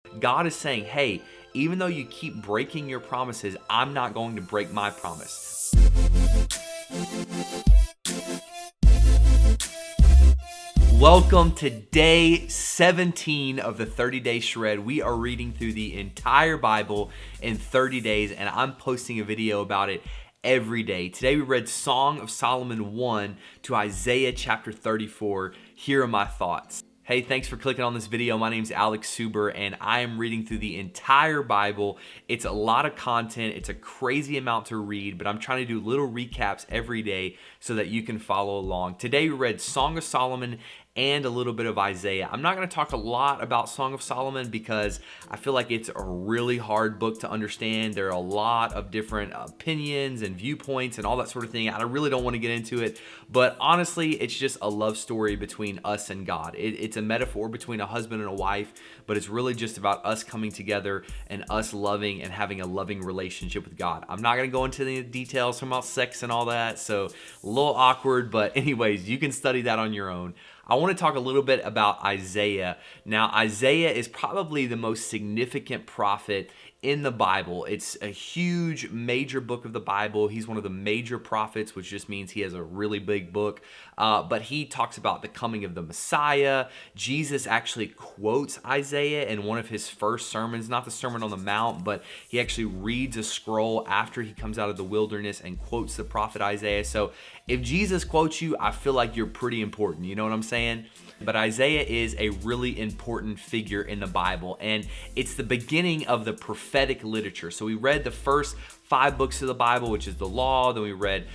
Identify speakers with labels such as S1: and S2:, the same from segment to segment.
S1: God is saying, hey, even though you keep breaking your promises, I'm not going to break my promise. Welcome to day 17 of the 30-day shred. We are reading through the entire Bible in 30 days, and I'm posting a video about it every day. Today we read Song of Solomon 1 to Isaiah chapter 34. Here are my thoughts. Hey, thanks for clicking on this video. My name's Alex Suber, and I am reading through the entire Bible. It's a lot of content. It's a crazy amount to read, but I'm trying to do little recaps every day so that you can follow along. Today we read Song of Solomon and a little bit of Isaiah. I'm not going to talk a lot about Song of Solomon because I feel like it's a really hard book to understand. There are a lot of different opinions and viewpoints and all that sort of thing. I really don't want to get into it, but honestly, it's just a love story between us and God. It's a metaphor between a husband and a wife, but it's really just about us coming together and us loving and having a loving relationship with God. I'm not going to go into the details about sex and all that, so a little awkward, but anyways, you can study that on your own. I want to talk a little bit about Isaiah. Now, Isaiah is probably the most significant prophet in the Bible. It's a huge, major book of the Bible. He's one of the major prophets, which just means he has a really big book. But he talks about the coming of the Messiah. Jesus actually quotes Isaiah in one of his first sermons, not the Sermon on the Mount, but he actually reads a scroll after he comes out of the wilderness and quotes the prophet Isaiah. So if Jesus quotes you, I feel like you're pretty important. You know what I'm saying? But Isaiah is a really important figure in the Bible, and it's the beginning of the prophetic literature. So we read the first 5 books of the Bible, which is the law. Then we read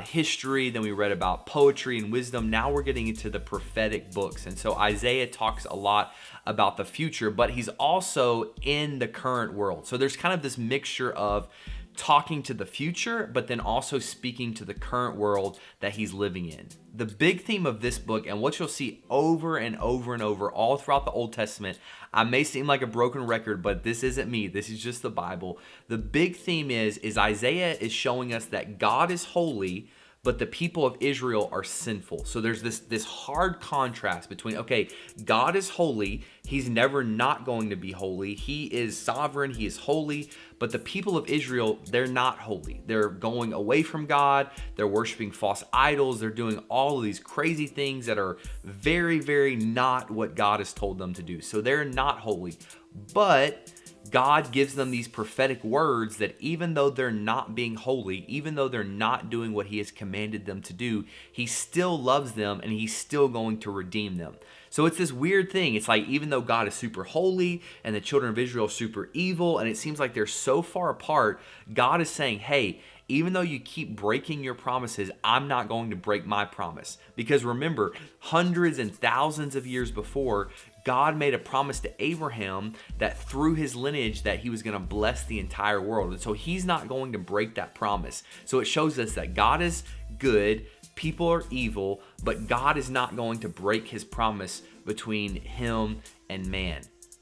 S1: history. Then we read about poetry and wisdom. Now we're getting into the prophetic books. And so Isaiah talks a lot about the future, but he's also in the current world. So there's kind of this mixture of talking to the future, but then also speaking to the current world that he's living in. The big theme of this book, and what you'll see over and over and over all throughout the Old Testament, I may seem like a broken record, but this isn't me. This is just the Bible. The big theme is Isaiah is showing us that God is holy, but the people of Israel are sinful. So there's this hard contrast between, okay, God is holy. He's never not going to be holy. He is sovereign. He is holy. But the people of Israel, they're not holy. They're going away from God. They're worshiping false idols. They're doing all of these crazy things that are very, very not what God has told them to do. So they're not holy. But God gives them these prophetic words that even though they're not being holy, even though they're not doing what he has commanded them to do, he still loves them and he's still going to redeem them. So it's this weird thing. It's like even though God is super holy and the children of Israel are super evil and it seems like they're so far apart, God is saying, hey, even though you keep breaking your promises, I'm not going to break my promise. Because remember, hundreds and thousands of years before, God made a promise to Abraham that through his lineage that he was going to bless the entire world. And so he's not going to break that promise. So it shows us that God is good, people are evil, but God is not going to break his promise between him and man.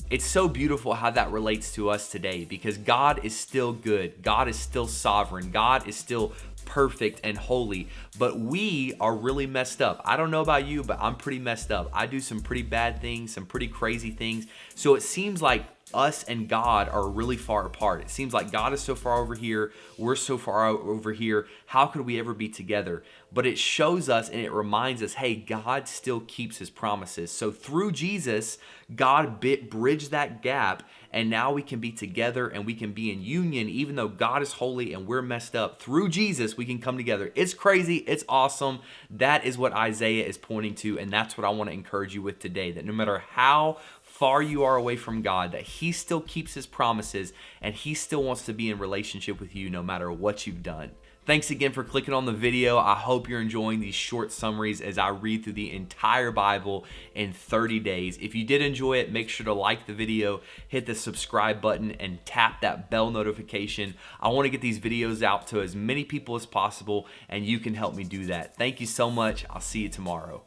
S1: It's so beautiful how that relates to us today because God is still good. God is still sovereign. God is still perfect and holy, but we are really messed up. I don't know about you, but I'm pretty messed up. I do some pretty bad things, some pretty crazy things. So it seems like us and God are really far apart. It seems like God is so far over here, we're so far over here. How could we ever be together? But it shows us and it reminds us, hey, God still keeps his promises. So through Jesus, God bridged that gap, and now we can be together and we can be in union. Even though God is holy and we're messed up, through Jesus we can come together. It's crazy, it's awesome. That is what Isaiah is pointing to, and that's what I want to encourage you with today, that no matter how far you are away from God, that he still keeps his promises and he still wants to be in relationship with you no matter what you've done. Thanks again for clicking on the video. I hope you're enjoying these short summaries as I read through the entire Bible in 30 days. If you did enjoy it, make sure to like the video, hit the subscribe button, and tap that bell notification. I want to get these videos out to as many people as possible, and you can help me do that. Thank you so much. I'll see you tomorrow.